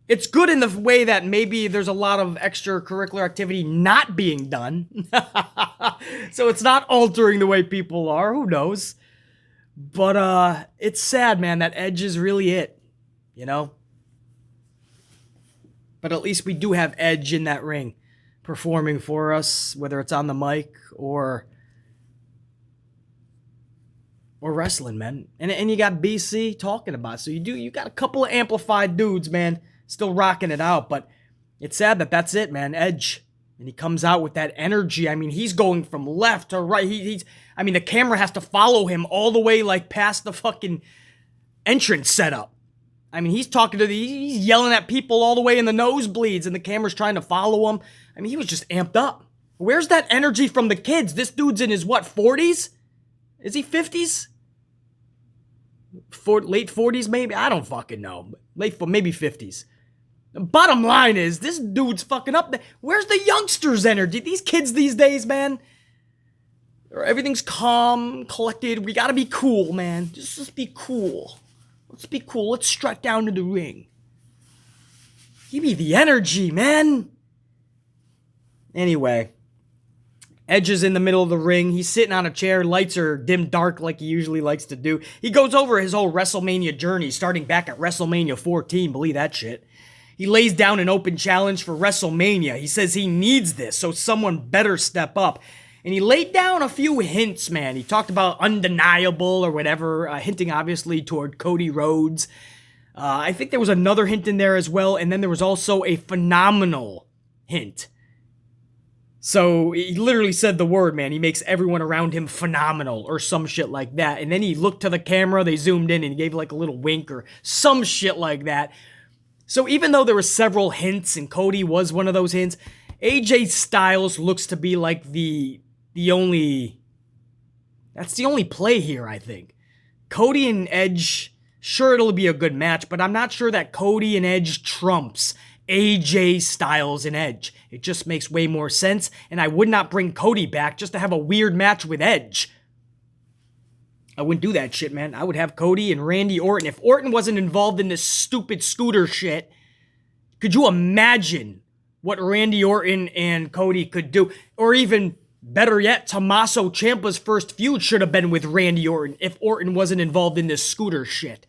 It's good in the way that maybe there's a lot of extracurricular activity not being done. So it's not altering the way people are. Who knows? But it's sad, man, that Edge is really it, you know? But at least we do have Edge in that ring performing for us, whether it's on the mic or wrestling, man. And you got BC talking about it. So you got a couple of amplified dudes, man, still rocking it out. But it's sad that that's it, man. Edge. And he comes out with that energy. I mean, he's going from left to right. The camera has to follow him all the way, like, past the fucking entrance setup. I mean, he's yelling at people all the way in the nosebleeds, and the camera's trying to follow him. I mean, he was just amped up. Where's that energy from the kids? This dude's in his, 40s? Is he 50s? Late 40s, maybe? I don't fucking know. Maybe 50s. The bottom line is, this dude's fucking up there. Where's the youngsters' energy? These kids these days, man. Everything's calm, collected. We gotta be cool, man. Just be cool. Let's be cool. Let's strut down to the ring. Give me the energy, man. Anyway. Edge is in the middle of the ring. He's sitting on a chair. Lights are dim dark like he usually likes to do. He goes over his whole WrestleMania journey, starting back at WrestleMania 14. Believe that shit. He lays down an open challenge for WrestleMania. He says he needs this, so someone better step up. And he laid down a few hints, man. He talked about undeniable or whatever, hinting obviously toward Cody Rhodes. I think there was another hint in there as well, and then there was also a phenomenal hint. So he literally said the word, man. He makes everyone around him phenomenal or some shit like that. And then he looked to the camera, they zoomed in, and he gave like a little wink or some shit like that. So even though there were several hints, and Cody was one of those hints, AJ Styles looks to be like that's the only play here, I think. Cody and Edge, sure, it'll be a good match, but I'm not sure that Cody and Edge trumps AJ Styles and Edge. It just makes way more sense, and I would not bring Cody back just to have a weird match with Edge. I wouldn't do that shit, man. I would have Cody and Randy Orton. If Orton wasn't involved in this stupid scooter shit, could you imagine what Randy Orton and Cody could do? Or even better yet, Tommaso Ciampa's first feud should have been with Randy Orton if Orton wasn't involved in this scooter shit.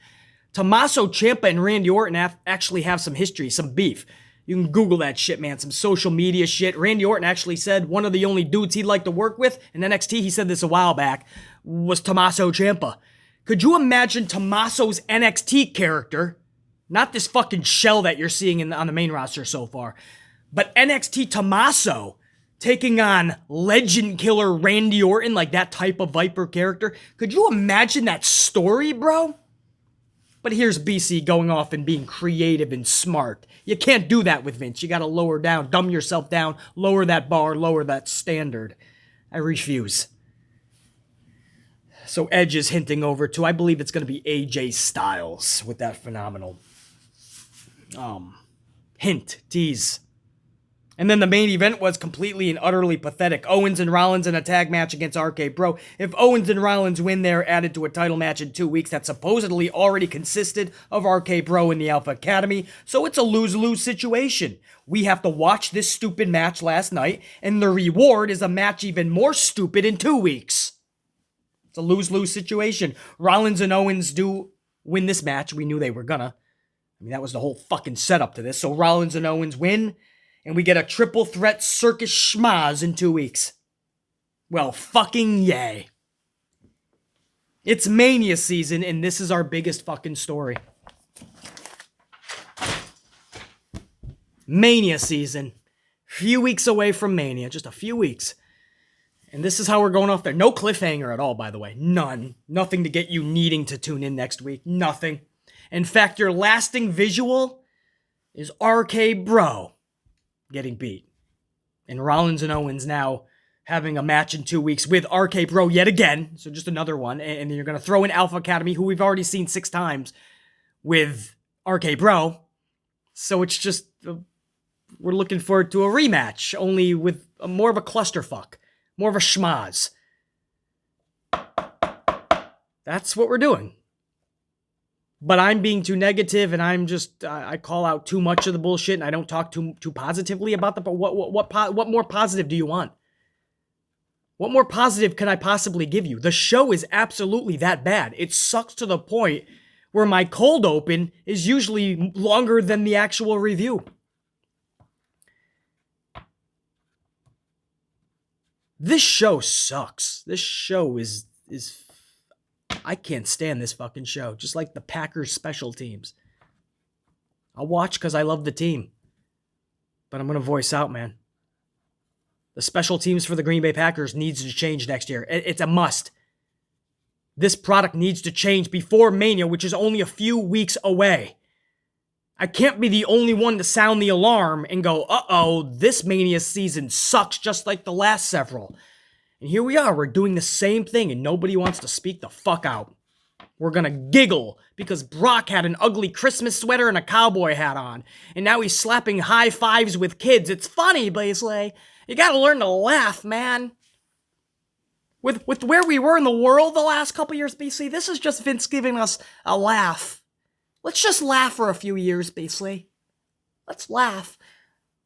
Tommaso Ciampa and Randy Orton actually have some history, some beef. You can Google that shit, man. Some social media shit. Randy Orton actually said one of the only dudes he'd like to work with in NXT, he said this a while back, was Tommaso Ciampa. Could you imagine Tommaso's NXT character, not this fucking shell that you're seeing on the main roster so far, but NXT Tommaso taking on legend killer Randy Orton, like that type of Viper character? Could you imagine that story, bro? But here's BC going off and being creative and smart. You can't do that with Vince. You gotta lower down, dumb yourself down, lower that bar, lower that standard. I refuse. So Edge is hinting over to, I believe it's gonna be AJ Styles with that phenomenal tease. And then the main event was completely and utterly pathetic. Owens and Rollins in a tag match against RK Bro. If Owens and Rollins win, they're added to a title match in 2 weeks that supposedly already consisted of RK Bro in the Alpha Academy. So it's a lose-lose situation. We have to watch this stupid match last night, and the reward is a match even more stupid in 2 weeks. It's a lose-lose situation. Rollins and Owens do win this match. We knew they were gonna. I mean, that was the whole fucking setup to this. So Rollins and Owens win, and we get a triple threat circus schmaz in 2 weeks. Well, fucking yay. It's Mania season, and this is our biggest fucking story. Mania season. Few weeks away from Mania. Just a few weeks. And this is how we're going off there. No cliffhanger at all, by the way. None. Nothing to get you needing to tune in next week. Nothing. In fact, your lasting visual is RK Bro getting beat. And Rollins and Owens now having a match in 2 weeks with RK Bro yet again. So just another one. And then you're going to throw in Alpha Academy, who we've already seen 6 times, with RK Bro. So it's just, we're looking forward to a rematch, only with more of a clusterfuck. More of a schmaz. That's what we're doing. But I'm being too negative, and I'm just, I call out too much of the bullshit, and I don't talk too positively about the, but what more positive do you want? What more positive can I possibly give you? The show is absolutely that bad. It sucks to the point where my cold open is usually longer than the actual review. This show sucks. This show is I can't stand this fucking show. Just like the Packers special teams. I'll watch because I love the team. But I'm going to voice out, man. The special teams for the Green Bay Packers needs to change next year. It's a must. This product needs to change before Mania, which is only a few weeks away. I can't be the only one to sound the alarm and go, uh-oh, this Mania season sucks just like the last several. And here we are, we're doing the same thing and nobody wants to speak the fuck out. We're gonna giggle because Brock had an ugly Christmas sweater and a cowboy hat on. And now he's slapping high fives with kids. It's funny, Baisley. You gotta learn to laugh, man. With where we were in the world the last couple years, BC, this is just Vince giving us a laugh. Let's just laugh for a few years, Beasley. Let's laugh.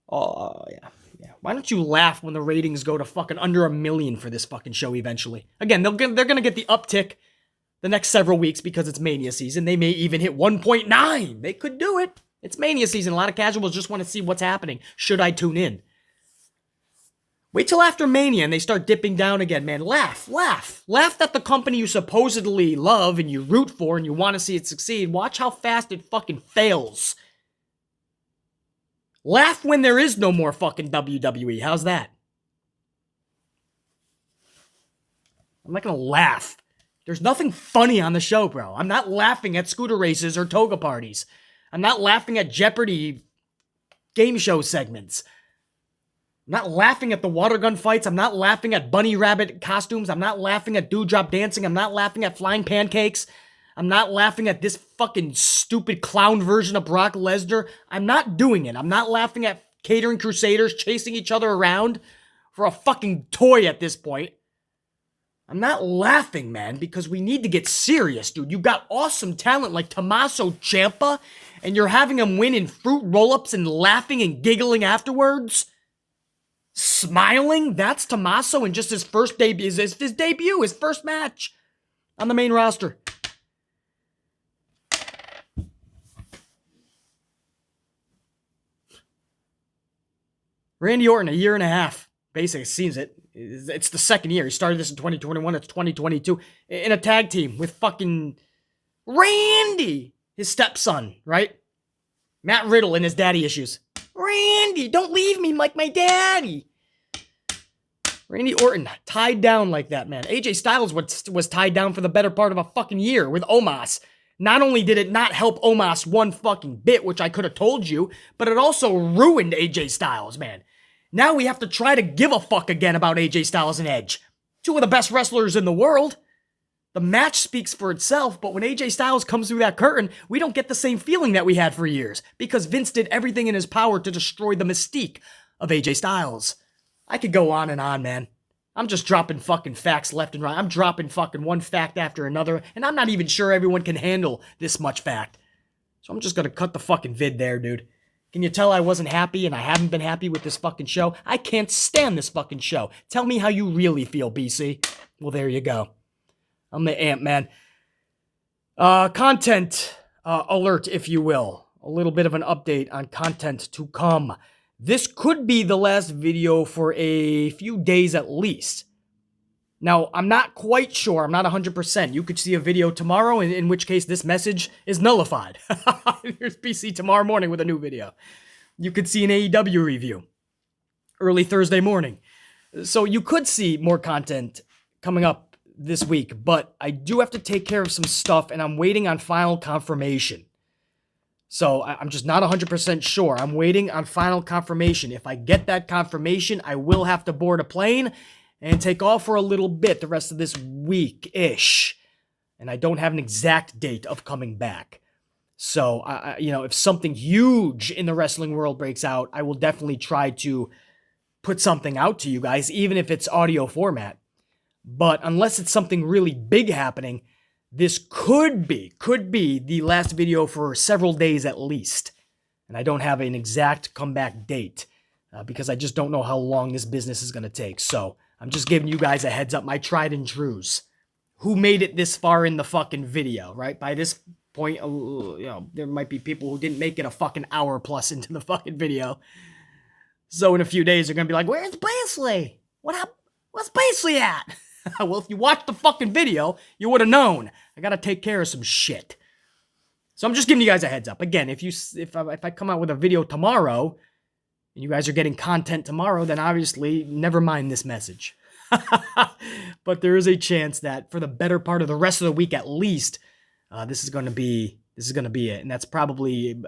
Oh, yeah. Why don't you laugh when the ratings go to fucking under 1 million for this fucking show eventually? Again, they're going to get the uptick the next several weeks because it's Mania season. They may even hit 1.9. They could do it. It's Mania season. A lot of casuals just want to see what's happening. Should I tune in? Wait till after Mania and they start dipping down again, man. Laugh. Laugh at the company you supposedly love and you root for and you want to see it succeed. Watch how fast it fucking fails. Laugh when there is no more fucking WWE. How's that? I'm not gonna laugh. There's nothing funny on the show, bro. I'm not laughing at scooter races or toga parties. I'm not laughing at Jeopardy game show segments. I'm not laughing at the water gun fights. I'm not laughing at bunny rabbit costumes. I'm not laughing at dewdrop dancing. I'm not laughing at flying pancakes. I'm not laughing at this fucking stupid clown version of Brock Lesnar. I'm not doing it. I'm not laughing at catering crusaders chasing each other around for a fucking toy at this point. I'm not laughing, man, because we need to get serious, dude. You got awesome talent like Tommaso Ciampa, and you're having him win in fruit roll-ups and laughing and giggling afterwards? Smiling? That's Tommaso in just his first debut, his first match on the main roster. Randy Orton, a year and a half. Basically, it seems it. It's the second year. He started this in 2021. It's 2022. In a tag team with fucking Randy, his stepson, right? Matt Riddle and his daddy issues. Randy, don't leave me like my daddy. Randy Orton, tied down like that, man. AJ Styles was tied down for the better part of a fucking year with Omos. Not only did it not help Omos one fucking bit, which I could have told you, but it also ruined AJ Styles, man. Now we have to try to give a fuck again about AJ Styles and Edge. Two of the best wrestlers in the world. The match speaks for itself, but when AJ Styles comes through that curtain, we don't get the same feeling that we had for years, because Vince did everything in his power to destroy the mystique of AJ Styles. I could go on and on, man. I'm just dropping fucking facts left and right. I'm dropping fucking one fact after another, and I'm not even sure everyone can handle this much fact. So I'm just gonna cut the fucking vid there, dude. Can you tell I wasn't happy and I haven't been happy with this fucking show? I can't stand this fucking show. Tell me how you really feel, BC. Well, there you go. I'm the Ant Man. Content alert, if you will. A little bit of an update on content to come. This could be the last video for a few days at least. Now, I'm not quite sure. I'm not 100%. You could see a video tomorrow, in which case this message is nullified. Here's PC tomorrow morning with a new video. You could see an AEW review early Thursday morning. So you could see more content coming up this week, but I do have to take care of some stuff, and I'm waiting on final confirmation. So I'm just not 100% sure. I'm waiting on final confirmation. If I get that confirmation, I will have to board a plane and take off for a little bit the rest of this week-ish. And I don't have an exact date of coming back. So, if something huge in the wrestling world breaks out, I will definitely try to put something out to you guys, even if it's audio format. But unless it's something really big happening, this could be the last video for several days at least. And I don't have an exact comeback date because I just don't know how long this business is going to take. So I'm just giving you guys a heads up, my tried and trues. Who made it this far in the fucking video, right? By this point, there might be people who didn't make it a fucking hour plus into the fucking video. So in a few days, they're going to be like, where's Paisley? What's Paisley at? Well, if you watched the fucking video, you would have known. I gotta take care of some shit. So I'm just giving you guys a heads up. Again, if I come out with a video tomorrow, and you guys are getting content tomorrow, then obviously, never mind this message. But there is a chance that for the better part of the rest of the week at least, this is gonna be it. And that's probably,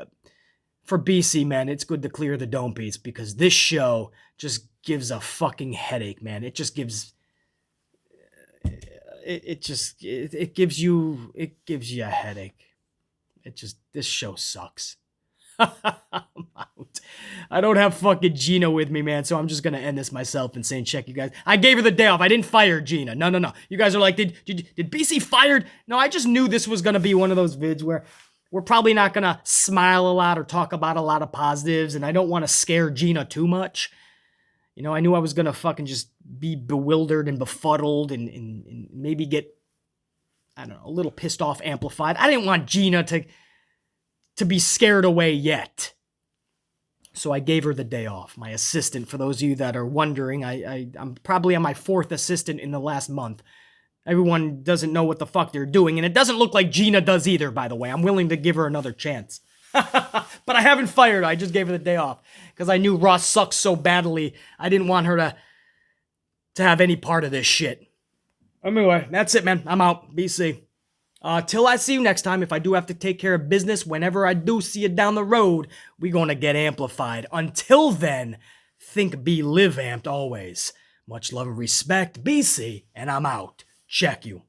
for BC, man, it's good to clear the dome piece, because this show just gives a fucking headache, man. It just gives... It gives you a headache. This show sucks. I'm out. I don't have fucking Gina with me, man, so I'm just gonna end this myself and saying, check you guys. I gave her the day off. I didn't fire Gina. No. You guys are like, did BC fired? No, I just knew this was gonna be one of those vids where we're probably not gonna smile a lot or talk about a lot of positives, and I don't want to scare Gina too much. I knew I was going to fucking just be bewildered and befuddled and maybe get, I don't know, a little pissed off, amplified. I didn't want Gina to be scared away yet. So I gave her the day off. My assistant, for those of you that are wondering, I'm probably on my 4th assistant in the last month. Everyone doesn't know what the fuck they're doing, and it doesn't look like Gina does either, by the way. I'm willing to give her another chance. But I haven't fired her. I just gave her the day off because I knew Raw sucks so badly. I didn't want her to have any part of this shit. Anyway, that's it, man. I'm out. BC. Till I see you next time, if I do have to take care of business, whenever I do see you down the road, we gonna get amplified. Until then, think, be, live amped always. Much love and respect, BC, and I'm out. Check you.